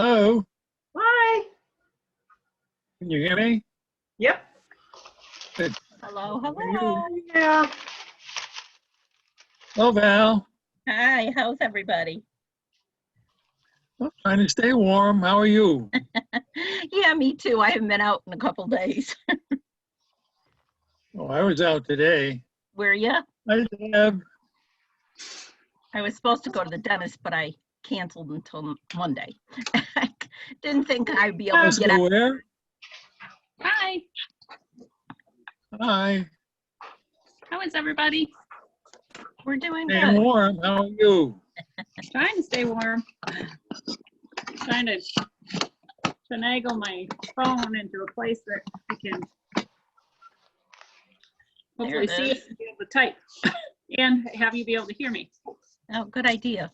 Hello, Hi. can you hear me? Yep. Good. Hello, How are you? hello. Yeah. Hello, Val. Hi, how's everybody? Oh, trying to stay warm. How are you? Yeah, me too. I haven't been out in a couple days. Oh, I was out today. Where you? Hi, Deb. I was supposed to go to the dentist, but I canceled until Monday. I didn't think I'd be able to Ask get out. where? Hi, Hi. how is everybody? We're doing Staying good. warm. How are you? Trying to stay warm. Trying to finagle my phone into a place that I can hopefully There it see is. it and be able to type and have you be able to hear me. Oh, good idea.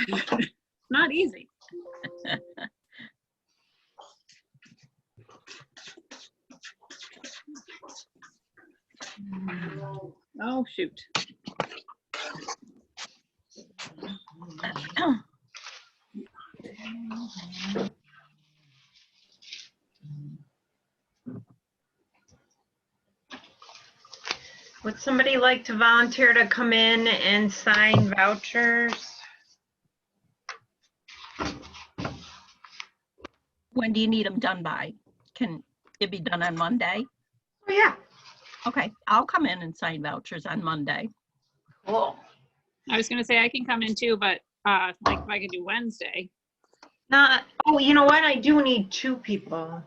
It's not easy. Oh, shoot. Would somebody like to volunteer to come in and sign vouchers? When do you need them done by? Can it be done on Monday? Oh, yeah. Okay, I'll come in and sign vouchers on Monday. Cool. I was gonna say I can come in too, but like if I could do Wednesday. Oh, you know what? I do need 2 people.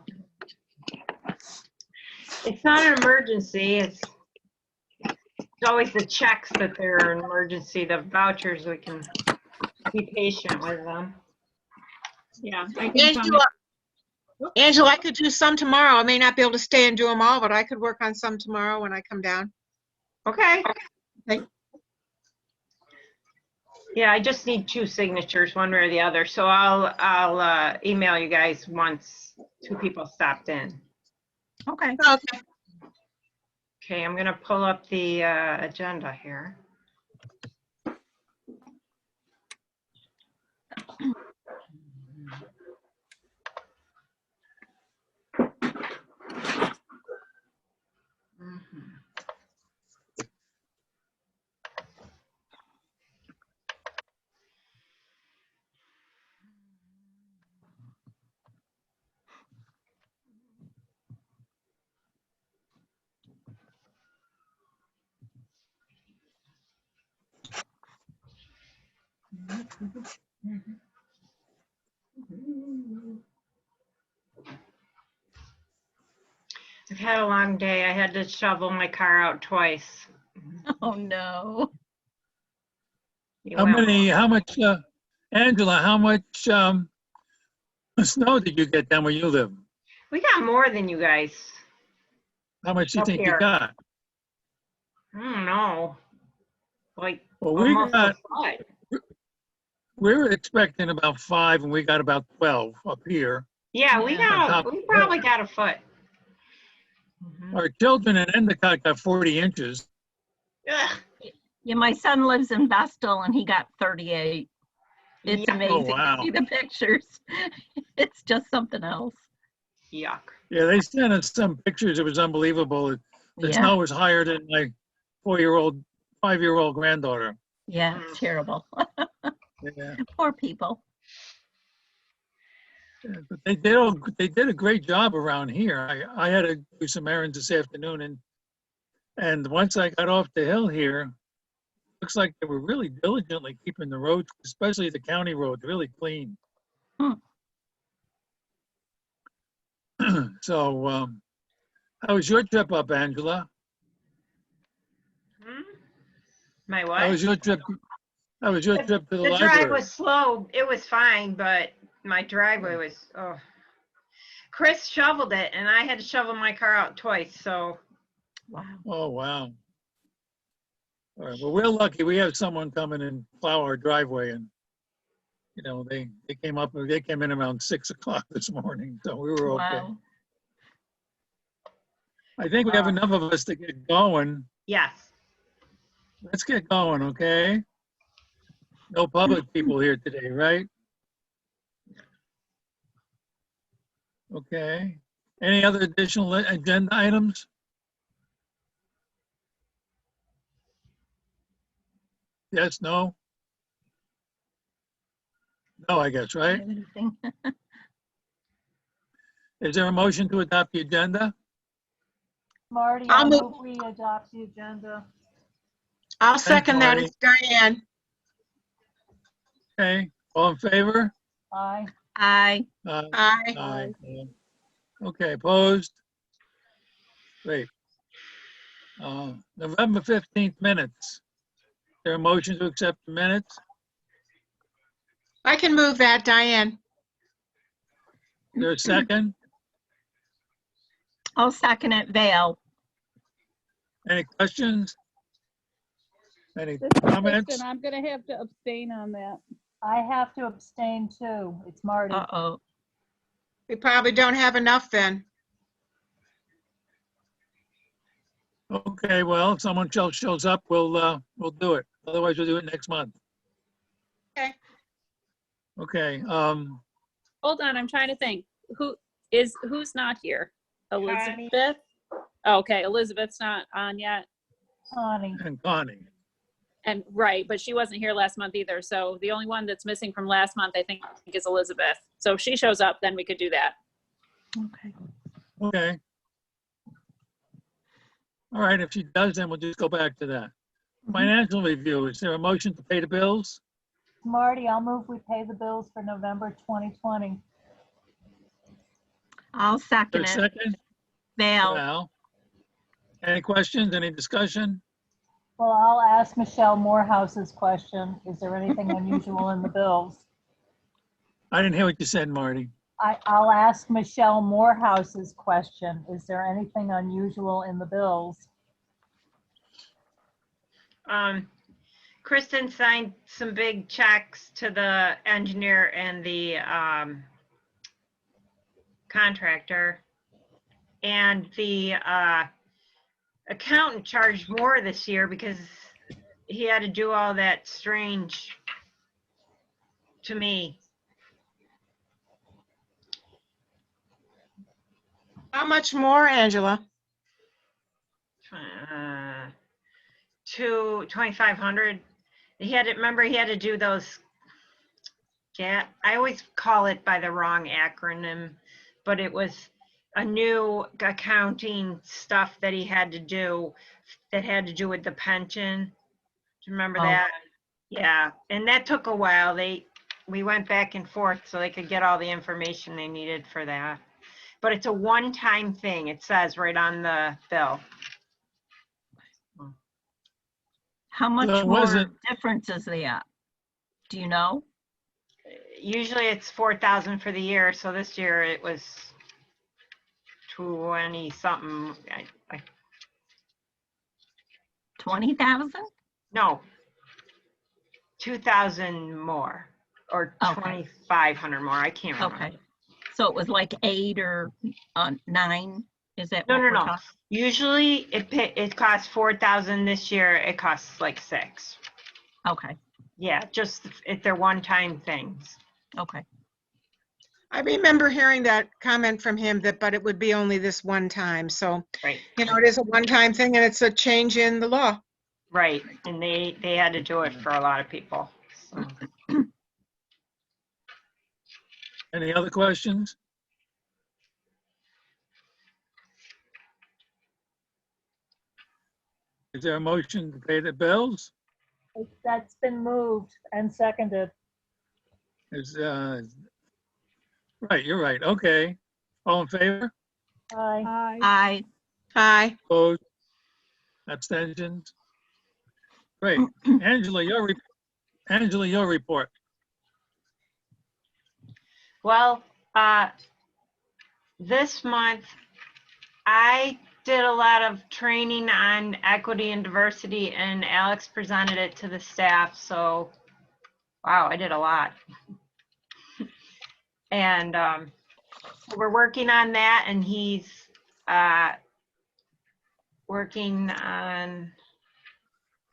It's not an emergency. It's always the checks that they're an emergency. The vouchers, we can be patient with them. Yeah, I can come. Angela, I could do some tomorrow. I may not be able to stay and do them all, but I could work on some tomorrow when I come down. Okay. Okay. Yeah, I just need 2 signatures, one way or the other. So I'll email you guys once 2 people stopped in. Okay. Okay. Okay, I'm gonna pull up the agenda here. Mhm. I've had a long day. I had to shovel my car out twice. Oh, no. You How went- many, how much, Angela, how much snow did you get down where you live? We got more than you guys. How much do you Up think you here. got? I don't know. Like Well, we almost a got, foot. we were expecting about 5 and we got about 12 up here. Yeah, Yeah. we probably got a foot. Mhm. Our children in Endicott got 40 inches. Ugh. Yeah, my son lives in Vestal and he got 38. It's Yuck. amazing wow. to see the pictures. It's just something else. Yuck. Yeah, they sent us some pictures. It was unbelievable. The Yeah, snow was higher than my 5-year-old granddaughter. yeah, it's terrible. Yeah. Poor people. Yeah, but they did a great job around here. I had to do some errands this afternoon, and once I got off the hill here, looks like they were really diligently keeping the roads, especially the county roads, really clean. Hmm. So, how was your trip up, Angela? Hmm? My How what? was your trip? How was your trip to the The drive library? was slow. It was fine, but my driveway was, oh. Chris shoveled it and I had to shovel my car out twice, so. Wow. Oh, wow. All right. Well, we're lucky. We have someone coming and plow our driveway, and you know they came in around 6 o'clock this morning, so we were okay. Wow. I think we have enough of us to get going. Yes. Let's get going, okay? No public people here today, right? Okay. Any other additional agenda items? Yes, no? No, I guess, right? Anything? Is there a motion to adopt the agenda? Marty, I'll I'll move- move we adopt the agenda. I'll second that. Marty. It's Diane. Okay, all in favor? Aye. Aye. Aye. Aye. Aye. Okay, opposed? Great. November 15th minutes. Is there a motion to accept the minutes? I can move that, Diane. Is there a second? I'll second it, Val. Any questions? Any This is comments? Kristen. I'm gonna have to abstain on that. I have to abstain too. It's Marty. Uh-oh. We probably don't have enough then. Okay, well, if someone else shows up, we'll do it. Otherwise, we'll do it next month. Okay. Okay, Hold on, I'm trying to think. Who's not here? Connie. Elizabeth? Okay, Elizabeth's not on yet. Connie. and Connie. And right, but she wasn't here last month either. So the only one that's missing from last month, I think, is Elizabeth. So if she shows up, then we could do that. Okay. Okay. All right, if she does, then we'll just go back to that. Financial review, is there a motion to pay the bills? Marty, I'll move we pay the bills for November 2020. I'll Is there second a it, second? Val. Val? Any questions, any discussion? Well, I'll ask Michelle Morehouse's question. Is there anything unusual in the bills? I didn't hear what you said, Marty. I'll ask Michelle Morehouse's question. Is there anything unusual in the bills? Kristen signed some big checks to the engineer and the contractor. And the accountant charged more this year because he had to do all that strange to me. How much more, Angela? To 2,500. He had to, remember he had to do those, I always call it by the wrong acronym, but it was a new accounting stuff that he had to do that had to do with the pension. Do you remember Oh. that? Yeah, and that took a while. We went back and forth so they could get all the information they needed for that. But it's a one-time thing, it says right on the bill. How much So more was it- difference is there? Do you know? Usually it's 4,000 for the year, so this year it was 20 something. 20,000? No, 2,000 more or Okay. 2,500 more. I can't remember. Okay. So it was like 8 or 9? Is that No, what no, we're no. talking? Usually it costs 4,000. This year it costs like 6. Okay, Yeah, just if they're one-time things. okay. I remember hearing that comment from him but it would be only this one time. So, Right. it is a one-time thing and it's a change in the law. Right, and they had to do it for a lot of people. So. Any other questions? Is there a motion to pay the bills? That's been moved and seconded. Is, right, you're right, okay. All in favor? Aye. Aye. Aye. Opposed? Abstentions? Great. Angela, your report. Well, this month, I did a lot of training on equity and diversity, and Alex presented it to the staff, so, wow, I did a lot. And we're working on that, and he's working on,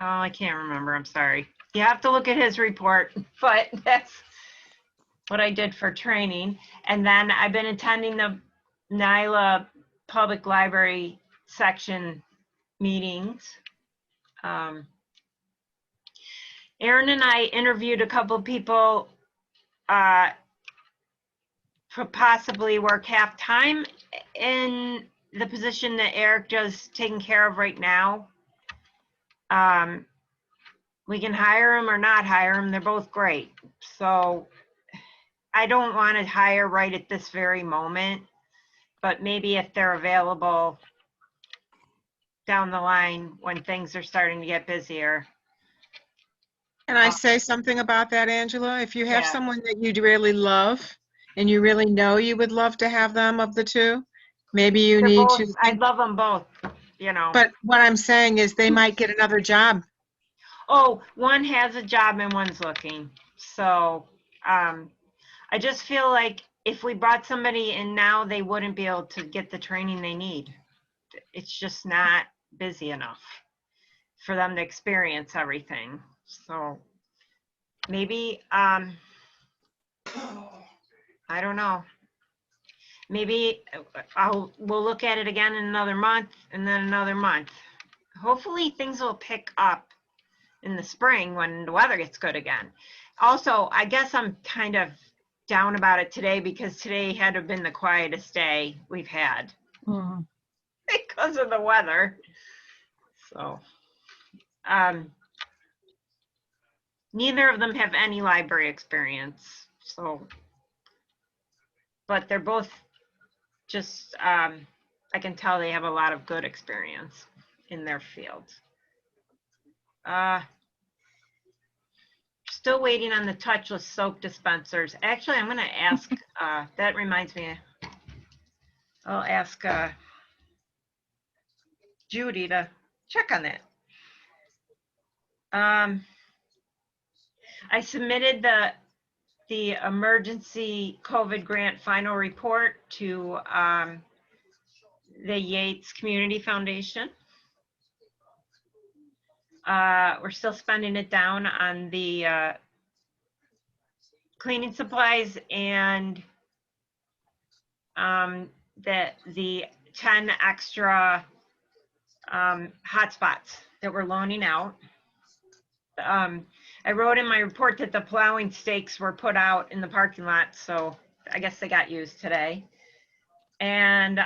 oh, I can't remember, I'm sorry. You have to look at his report, but that's what I did for training. And then I've been attending the NYLA Public Library section meetings. Aaron and I interviewed a couple of people for possibly work half-time in the position that Eric does taking care of right now. We can hire them or not hire them. They're both great. So I don't want to hire right at this very moment, but maybe if they're available down the line when things are starting to get busier. Can I say something about that, Angela? If you have Yeah. someone that you really love and you really know you would love to have them of the two, maybe you They're need both, to. I love them both, you know. But what I'm saying is they might get another job. Oh, one has a job and one's looking. So I just feel like if we brought somebody in now, they wouldn't be able to get the training they need. It's just not busy enough for them to experience everything. So maybe, I don't know. Maybe we'll look at it again in another month and then another month. Hopefully things will pick up in the spring when the weather gets good again. Also, I guess I'm kind of down about it today because today had to have been the quietest day we've had Mhm. because of the weather. So, neither of them have any library experience. So, but they're both just, I can tell they have a lot of good experience in their field. Still waiting on the touchless soap dispensers. Actually, I'm gonna ask, that reminds me, I'll ask Judy to check on that. I submitted the emergency COVID grant final report to the Yates Community Foundation. We're still spending it down on the cleaning supplies and the 10 extra hotspots that we're loaning out. I wrote in my report that the plowing stakes were put out in the parking lot, so I guess they got used today. And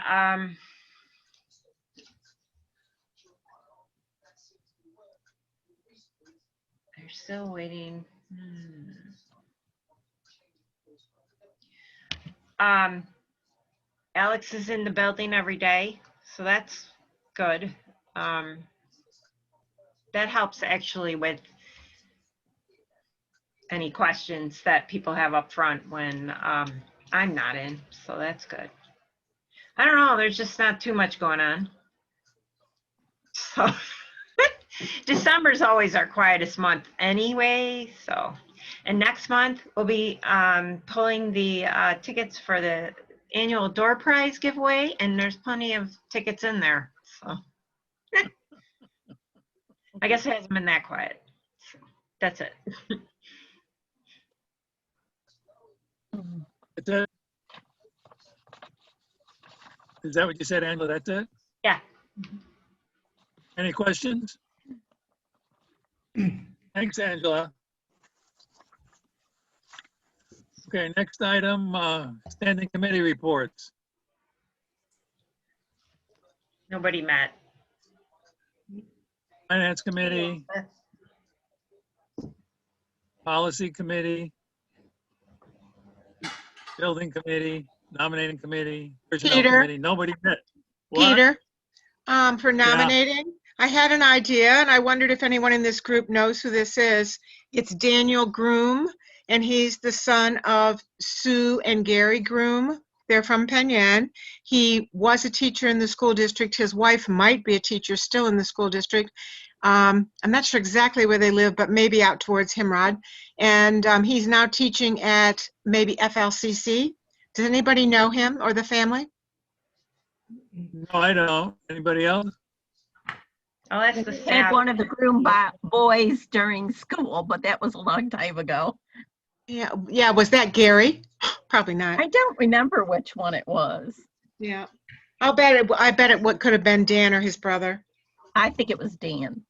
they're still waiting. Alex is in the building every day, so that's good. That helps actually with any questions that people have up front when I'm not in, so that's good. I don't know, there's just not too much going on. So December's always our quietest month anyway, so. And next month we'll be pulling the tickets for the annual door prize giveaway, and there's plenty of tickets in there, so. I guess it hasn't been that quiet. So that's it. That's it? Is that what you said, Angela? That's it? Yeah. Any questions? Thanks, Angela. Okay, next item, standing committee reports. Nobody met. Finance Committee, Policy Committee, Building Committee, Nominating Committee, Personnel Peter? Committee, nobody met. What? Peter, for nominating, I had an idea and I wondered if anyone in this group knows who this is. It's Daniel Groom, and he's the son of Sue and Gary Groom. They're from Penn. He was a teacher in the school district. His wife might be a teacher still in the school district. I'm not sure exactly where they live, but maybe out towards Himrod. And he's now teaching at maybe FLCC. Does anybody know him or the family? No, I don't. Anybody else? Oh, that's the Had staff. one of the groom boys during school, but that was a long time ago. Yeah, was that Gary? Probably not. I don't remember which one it was. Yeah. I bet it what could have been Dan or his brother. I think it was Dan.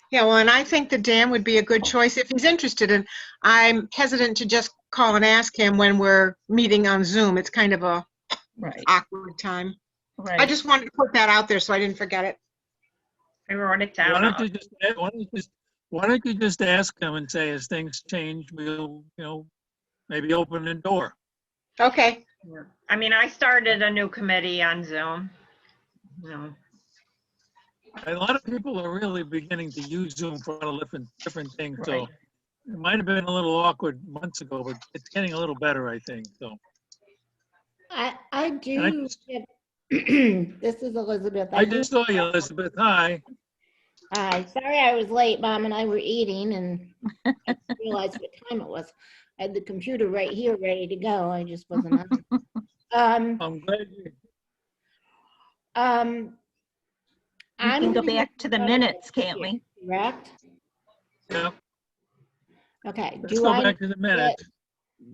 Yeah, well, and I think that Dan would be a good choice if he's interested. And I'm hesitant to just call and ask him when we're meeting on Zoom. It's kind of a Right, awkward time. I right. just wanted to put that out there so I didn't forget it. I wrote it Why down. don't you just, why don't you just ask them and say, as things change, we'll, maybe open the door. Okay. I mean, I started a new committee on Zoom. A lot of people are really beginning to use Zoom for a lot of different things, so Right. it might have been a little awkward months ago, but it's getting a little better, I think, so. I do, this is Elizabeth. I just saw you, Elizabeth, hi. Hi, sorry I was late. Mom and I were eating and I didn't realize what time it was. I had the computer right here ready to go. I just wasn't on. I'm glad you, We I'm can go gonna back make to the a minutes, motion, can't we? Correct? yeah, Okay, let's go back to the minutes.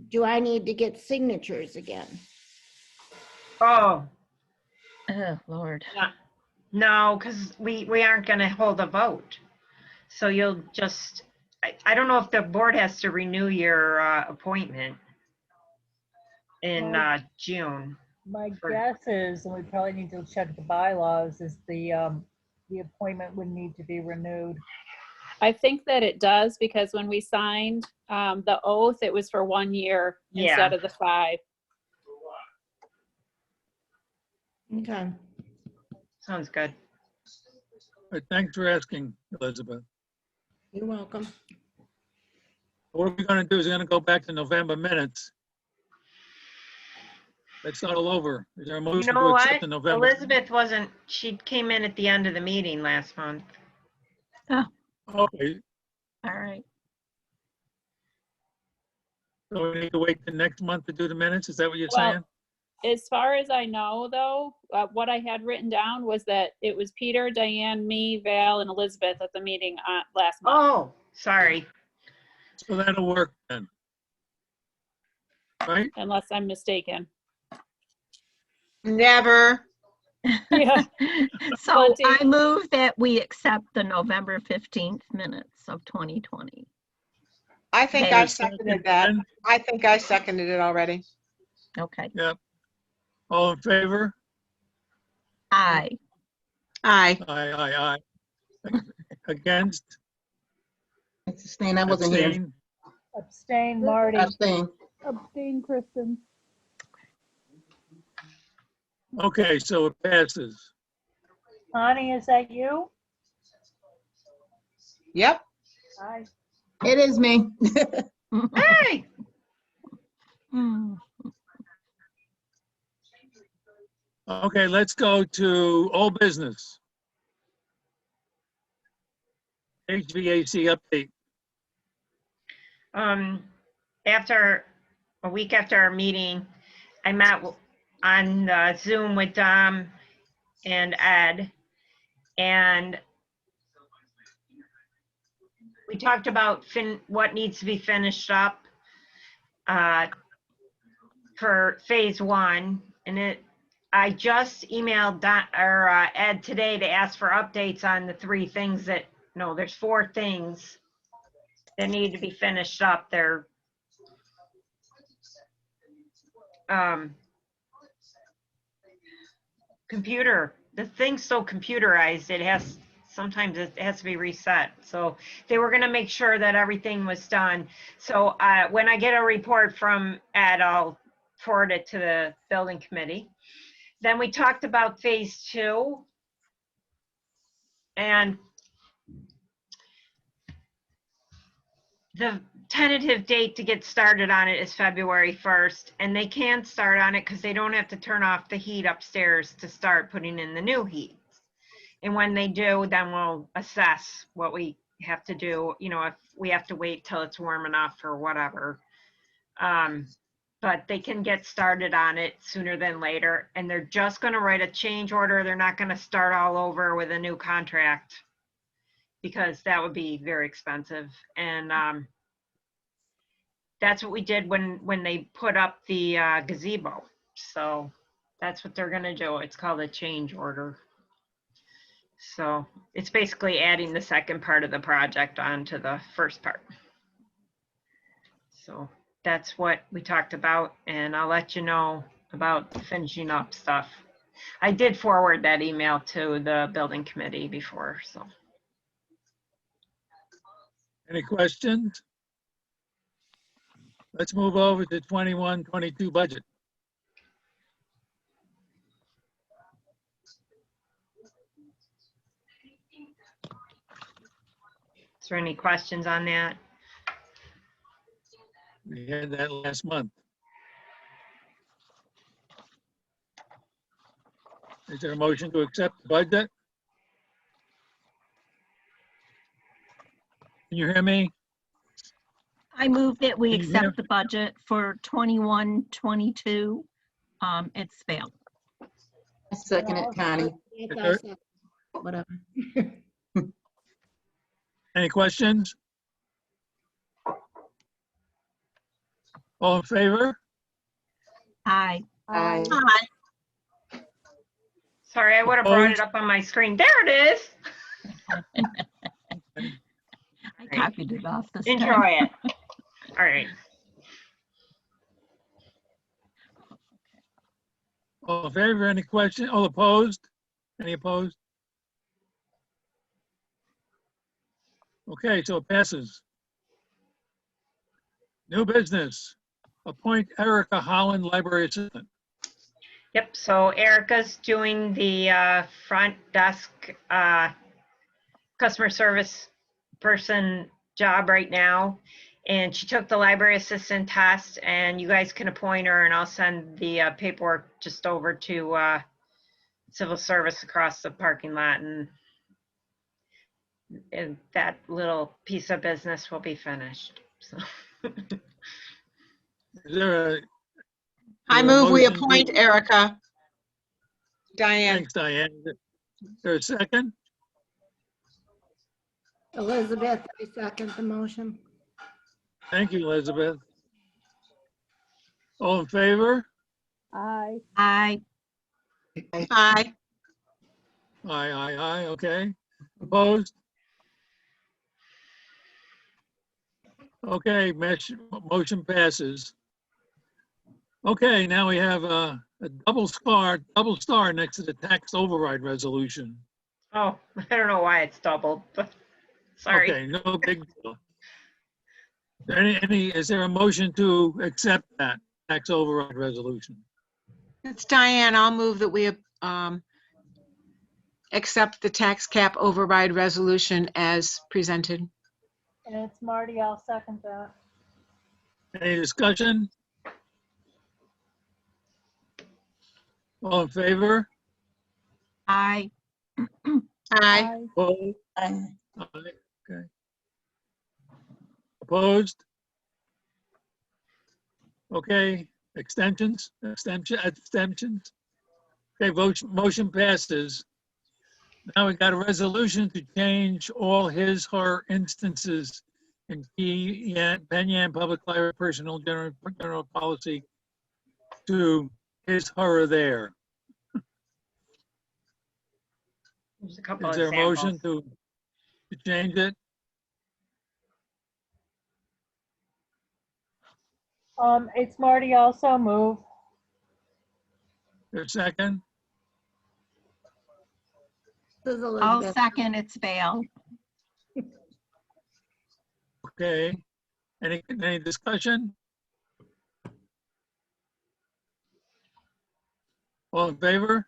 do I need to get signatures again? Oh, Oh, Lord. no, because we aren't going to hold a vote. So you'll just, I don't know if the board has to renew your appointment in June. My guess is, and we probably need to check the bylaws, is the appointment would need to be renewed. I think that it does because when we signed the oath, it was for 1 year Yeah. instead of the 5. Okay. Sounds good. But thanks for asking, Elizabeth. You're welcome. What we're gonna do is we're gonna go back to November minutes. Let's start all over. Is there a You motion know to what? accept the November? Elizabeth wasn't, she came in at the end of the meeting last month. Okay, All right. so we need to wait till next month to do the minutes? Is that what you're Well, saying? As far as I know, though, what I had written down was that it was Peter, Diane, me, Val, and Elizabeth at the meeting last month. Oh, sorry. So that'll work then. Right? Unless I'm mistaken. Never. Yeah. So Plenty. I move that we accept the November 15th minutes of 2020. I think Okay. I seconded that. I think I seconded it already. Okay. Yep. All in favor? Aye. Aye. Aye. Against? Abstain, I wasn't here. Abstain? Abstain, Marty. Abstain. Abstain, Kristen. Okay, so it passes. Connie, is that you? Yep. Aye. It is me. Hey, Hmm. Okay, let's go to old business. HVAC update. after, a week after our meeting, I met on Zoom with Dom and Ed, and we talked about what needs to be finished up for phase 1, and I just emailed Ed today to ask for updates on the 3 things that, no, there's 4 things that need to be finished up. They're the thing's so computerized, sometimes it has to be reset. So they were gonna make sure that everything was done. So when I get a report from Ed, I'll forward it to the building committee. Then we talked about phase 2. And the tentative date to get started on it is February 1st. And they can start on it because they don't have to turn off the heat upstairs to start putting in the new heat. And when they do, then we'll assess what we have to do, if we have to wait till it's warm enough or whatever. But they can get started on it sooner than later. And they're just going to write a change order. They're not going to start all over with a new contract because that would be very expensive. And that's what we did when they put up the gazebo. So That's what they're gonna do. It's called a change order. So it's basically adding the second part of the project onto the first part. So that's what we talked about, and I'll let you know about finishing up stuff. I did forward that email to the building committee before, so. Any questions? Let's move over to 21-22 budget. Is there any questions on that? We had that last month. Is there a motion to accept the budget? Can you hear me? I move that we Can you hear- accept the budget for 21-22. It's failed. I second it, Connie. It's also- Whatever. Any questions? All in favor? Aye. Aye. Sorry, I would have brought it up on my screen. There it is. I copied it off this time. Enjoy it. All right. All in favor? Any question? All opposed? Any opposed? Okay, so it passes. New business. Appoint Erica Holland, library assistant. Yep, so Erica's doing the front desk customer service person job right now. And she took the library assistant test, and you guys can appoint her, and I'll send the paperwork just over to civil service across the parking lot, and that little piece of business will be finished. So. Is there a? I is there a move we motion appoint to- Erica. Diane, Thanks, Diane. Is there a second? Elizabeth, I second the motion. Thank you, Elizabeth. All in favor? Aye. Aye. aye. Aye, okay. Opposed? Okay, motion passes. Okay, now we have a double star next to the tax override resolution. Oh, I don't know why it's doubled, but sorry. Okay, no big deal. Is there a motion to accept that tax override resolution? It's Diane. I'll move that we accept the tax cap override resolution as presented. And it's Marty, I'll second that. Any discussion? All in favor? Aye. Aye. Opposed? Aye. Aye, okay. Opposed? Okay, abstentions? Okay, motion passes. Now we got a resolution to change all her instances in Penn Public Library Personal General Policy to her there. There's a couple Is there a motion examples. to change it? It's Marty, also move. There's a second? This is I'll Elizabeth. second. It's failed. Okay. Any discussion? All in favor?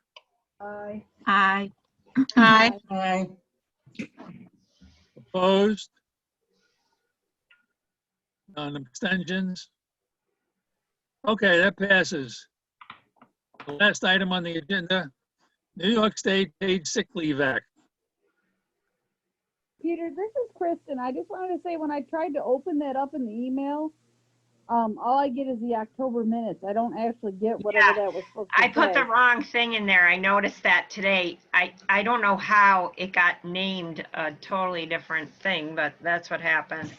Aye. Aye. Aye. Aye. Opposed? None abstentions? Okay, that passes. The last item on the agenda, New York State Paid Sick Leave Act. Peter, this is Kristen. I just wanted to say, when I tried to open that up in the email, all I get is the October minutes. I don't actually get whatever that was supposed to I put say. the wrong thing in there. I noticed that today. I don't know how it got named a totally different thing, but that's what happened.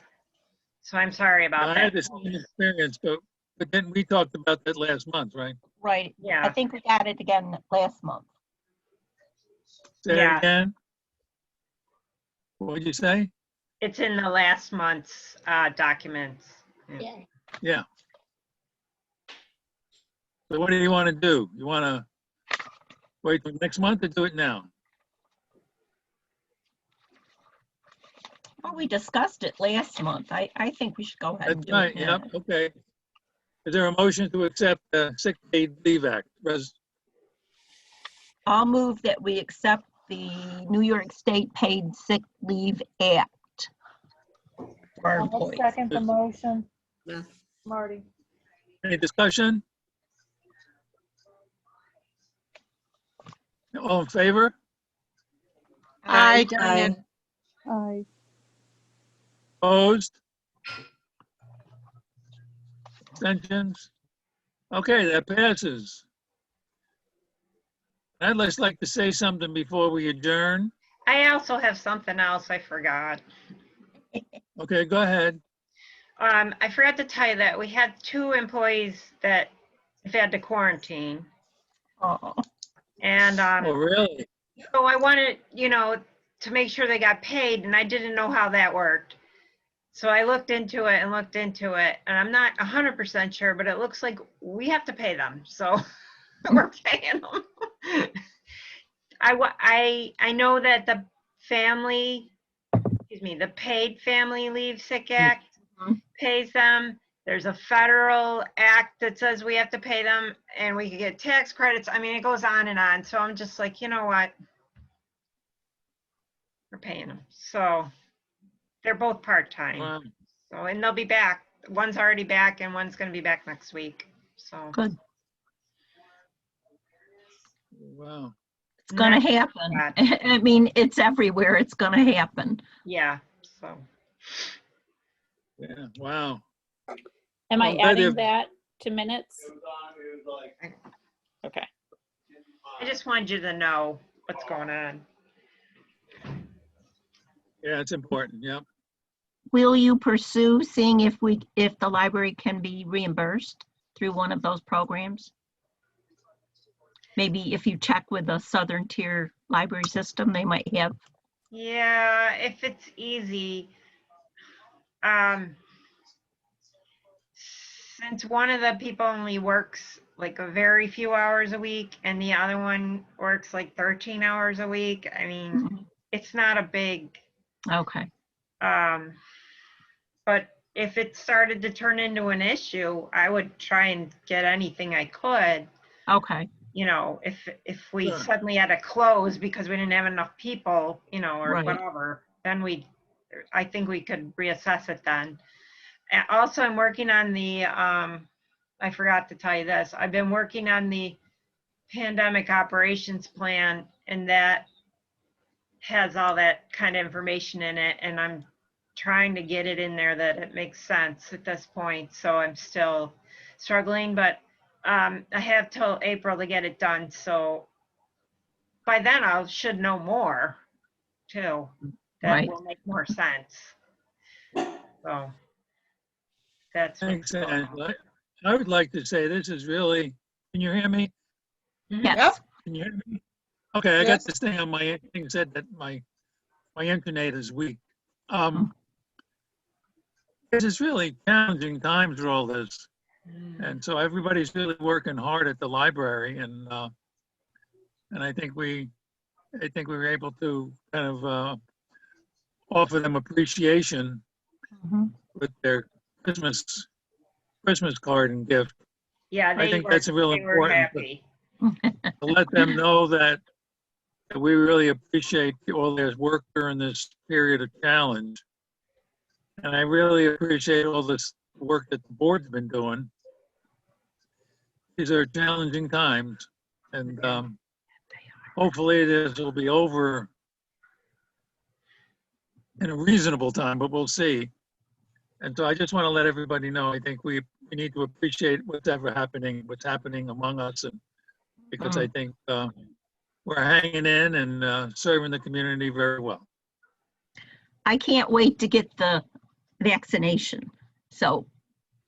So I'm sorry about I had that. the same experience, but then we talked about that last month, right? Right. I Yeah, think we got it again last month. Say Yeah. it again. What did you say? it's in the last month's documents. Yeah. Yeah. So what do you want to do? You want to wait till next month or do it now? Well, we discussed it last month. I think we should go ahead and That's do right, it now. yep, okay. Is there a motion to accept the Sick Paid Leave Act? I'll move that we accept the New York State Paid Sick Leave Act. For our I'll employees. second the motion. Yeah. Marty. Any discussion? All in favor? Aye, Aye. Diane. I, Opposed? Abstentions? Okay, that passes. I'd just like to say something before we adjourn. I also have something else I forgot. Okay, go ahead. I forgot to tell you that we had 2 employees that have had to quarantine. Oh, And Oh, really? so I wanted, to make sure they got paid, and I didn't know how that worked. So I looked into it, and I'm not 100% sure, but it looks like we have to pay them. So we're paying them. I know that the Paid Family Leave Sick Act Mhm. pays them. There's a federal act that says we have to pay them, and we can get tax credits. I mean, it goes on and on. So I'm just like, you know what? We're paying them. So they're both part-time. Wow. So, and they'll be back. One's already back and one's going to be back next week. So good. Wow. It's gonna Next- happen. God. I mean, it's everywhere. It's gonna happen. yeah. So Yeah, wow. Am I I'm glad adding they've- that to minutes? Okay. I just wanted you to know what's going on. Yeah, it's important, yep. Will you pursue seeing if the library can be reimbursed through one of those programs? Maybe if you check with the Southern Tier Library System, they might have. Yeah, if it's easy. Since one of the people only works like a very few hours a week and the other one works like 13 hours a week, I mean, it's not a big, Okay, but if it started to turn into an issue, I would try and get anything I could. okay, If we Sure. suddenly had to close because we didn't have enough people, or Right. whatever, then I think we could reassess it then. And also, I'm working on I forgot to tell you this, I've been working on the pandemic operations plan, and that has all that kind of information in it, and I'm trying to get it in there that it makes sense at this point, so I'm still struggling, but I have till April to get it done, so by then I should know more too. That Right. will make more sense. So that's Thanks, what's going on. Angela. I would like to say this is really, can you hear me? yes, Can you hear me? Okay, I got Yes. this thing on my thing said that my internet is weak. This is really challenging times for all this. And so everybody's really working hard at the library, and I think we were able to kind of offer them appreciation Mhm. with their Christmas card and gift. Yeah, I think that's real they were important. happy. To let them know that we really appreciate all their work during this period of challenge. And I really appreciate all this work that the board's been doing. These are challenging times, and hopefully this will be over in a reasonable time, but we'll see. And so I just want to let everybody know, I think we need to appreciate what's happening among us, and because I think we're hanging in and serving the community very well. I can't wait to get the vaccination. So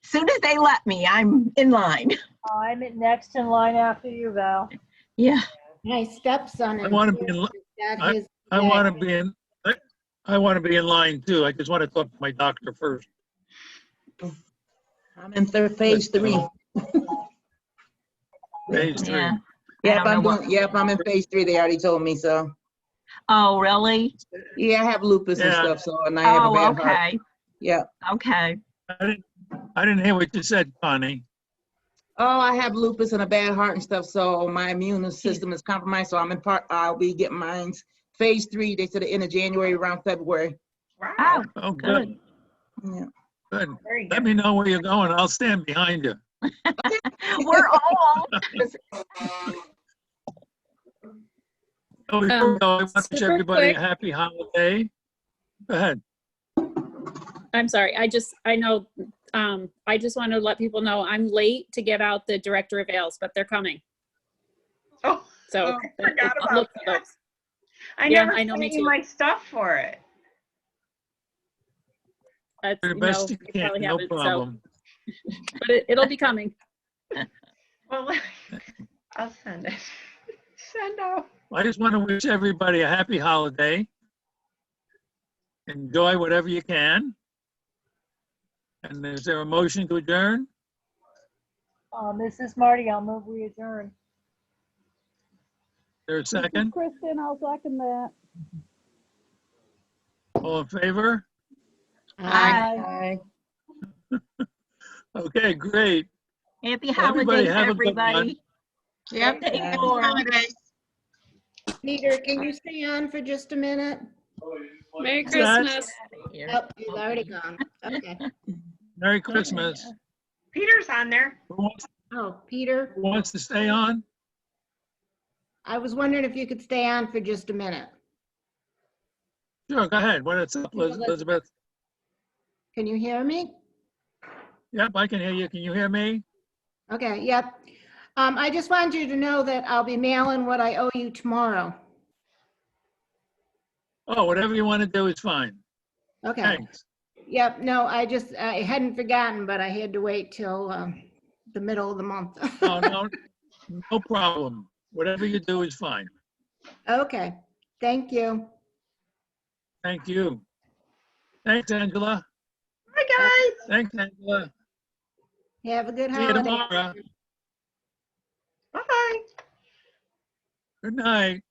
soon as they let me, I'm in line. I'm next in line after you, Val. Yeah. My stepson. I want to be in, I want to be in, I want to be in line too. I just want to talk to my doctor first. I'm in phase 3. Phase 3. Yeah. Yep, don't know yep, I'm in phase 3. They already told me so. Oh, really? Yeah, I have lupus and Yeah. stuff, so, and I have a Oh, bad heart. okay. Yeah. Okay. I didn't hear what you said, Connie. Oh, I have lupus and a bad heart and stuff, so my immune system is compromised. So I'll be getting mine phase 3. They said the end of January, around February. Wow. Oh, Oh, good. good. Yeah. Good. Very Let good. me know where you're going. I'll stand behind you. We're old. Oh, before we go, I want to wish Super everybody a quick. happy holiday. Go ahead. I'm sorry. I just want to let people know I'm late to get out the director of ales, but they're coming. Oh, So I forgot I'll about look for that. those. I Yeah, never I know, me sent you too. my stuff for it. That's, Do the no, best you I can. probably No haven't, so, problem. but it'll be coming. Well, I'll send it. Send out. I just want to wish everybody a happy holiday. Enjoy whatever you can. And is there a motion to adjourn? This is Marty. I'll move we adjourn. Is there a This is second? Kristen, I'll second that. All in favor? Bye. Bye. Okay, great. Happy Everybody holidays, have a good one. everybody. Yep. Stay Happy warm. Holidays. Peter, can you stay on for just a minute? Merry What's that? Christmas. Oh, he's already gone. Okay. Merry Christmas. Peter's on there. Oh, Peter, Who wants to stay on? I was wondering if you could stay on for just a minute. Sure, go ahead. What's up, Elizabeth? Can you hear me? Yep, I can hear you. Can you hear me? Okay, yep. I just wanted you to know that I'll be mailing what I owe you tomorrow. Oh, whatever you want to do is fine. Okay. Thanks. Yep, no, I hadn't forgotten, but I had to wait till the middle of the month. Oh, no, no problem. Whatever you do is fine. Okay, thank you. Thank you. Thanks, Angela. Hi, guys. Thanks, Angela. Have a good See you holiday. tomorrow. Bye-bye. Good night.